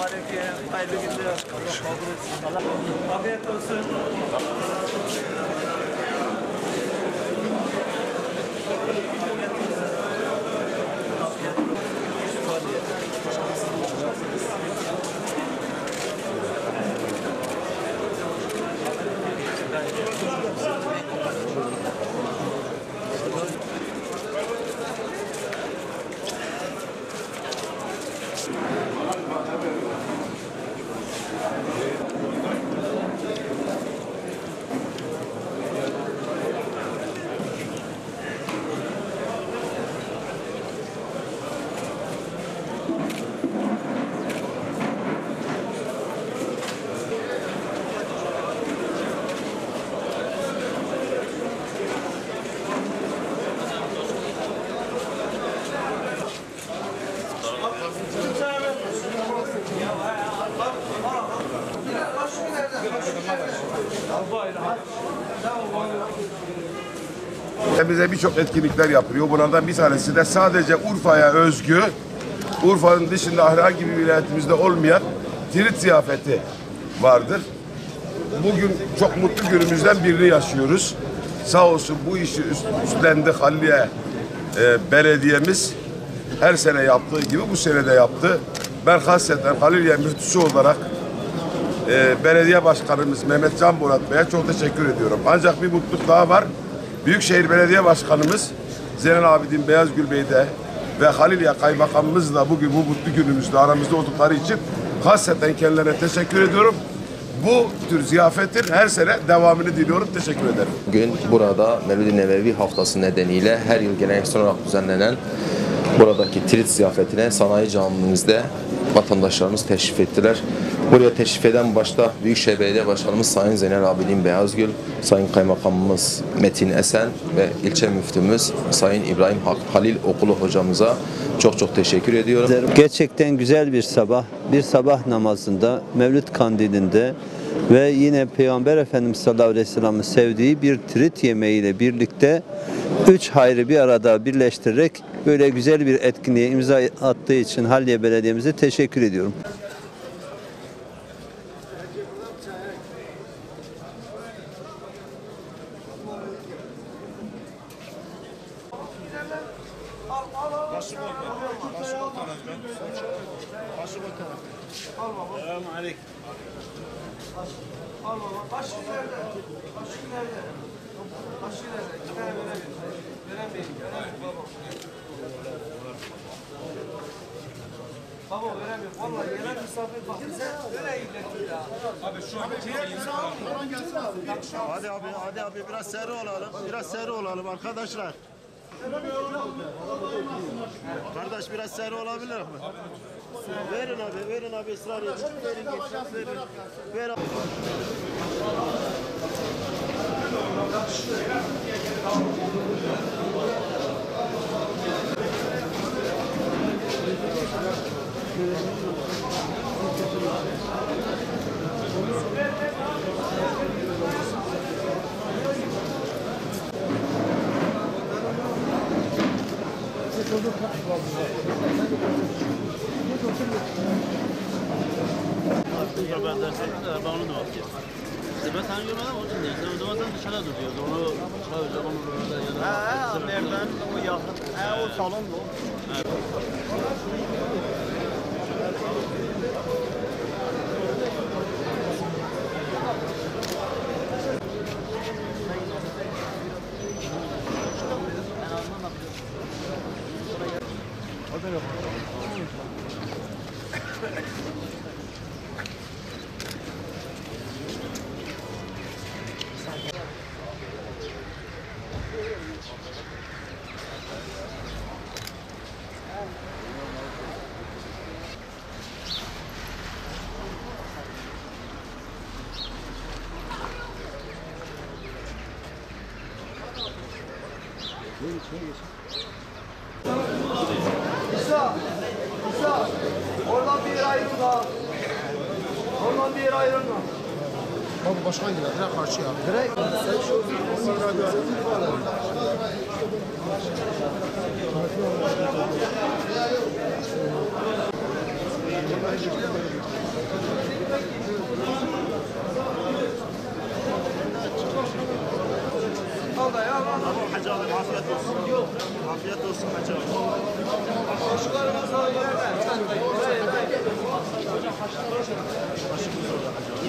Selamünaleyküm. Hayırlı günler. Allah kabul etsin. Allah afiyet olsun. Bize birçok etkinlikler yapılıyor. Bunlardan bir tanesi de sadece Urfa'ya özgü, Urfa'nın dışında herhangi bir vilayetimizde olmayan tirit ziyafeti vardır. Bugün çok mutlu günümüzden birini yaşıyoruz. Sağ olsun bu işi üstlendi Halliye belediyemiz. Her sene yaptığı gibi bu sene de yaptı. Ben hasreten Haliliye müftüsü olarak belediye başkanımız Mehmet Can Borat Bey'e çok teşekkür ediyorum. Ancak bir mutluluk daha var. Büyükşehir Belediye Başkanımız Zeynel Abidin Beyazgül Bey de ve Haliliye Kaymakamımız da bugün bu mutlu günümüzde aramızda oldukları için hasreten kendilerine teşekkür ediyorum. Bu tür ziyafetin her sene devamını diliyorum. Teşekkür ederim. Bugün burada Mevlid-i Nebevi haftası nedeniyle her yıl geleneksel olarak düzenlenen buradaki tirit ziyafetine sanayi camimizde vatandaşlarımız teşrif ettiler. Buraya teşrif eden başta Büyükşehir Belediye Başkanımız Sayın Zeynel Abidin Beyazgül, Sayın Kaymakamımız Metin Esen ve ilçe müftümüz Sayın İbrahim Halil Okulu hocamıza çok teşekkür ediyorum. Gerçekten güzel bir sabah, bir sabah namazında, Mevlid Kandili'nde ve yine Peygamber Efendimiz sallallahu aleyhi ve sellem'in sevdiği bir tirit yemeğiyle birlikte üç hayrı bir arada birleştirerek böyle güzel bir etkinliğe imza attığı için Halliye Belediye'mize teşekkür ediyorum. Selamünaleyküm. Al baba. Başı nerede? Başı nerede? Başı nerede? İki tane veremeyin. Veremeyin baba. Baba veremiyorum. Vallahi gelen misafir bak. Bize öyle illetli ya. Abi şu an Hadi abi biraz seri olalım. Biraz seri olalım arkadaşlar. Kardeş biraz seri olabilir mi? Verin abi ısrar edin. Verin. Ben dersen ben onu da bakıyorum. Ben seni görmedim onun için değil. Sen o zaman sen dışarıda duruyordu. Onu çağıracağım onu orada ya da. Nereden? O yakın. O salon bu. Evet. İsa, oradan bir yere ayrılma. Oradan bir yere ayrılma. Abi başkan gider. Direkt karşıya. Direkt. Sen şu orada ya. Tamam Hacı abi afiyet olsun. Afiyet olsun Hacı abi. Komşularımız o ileride. Başımız orada Hacı abi.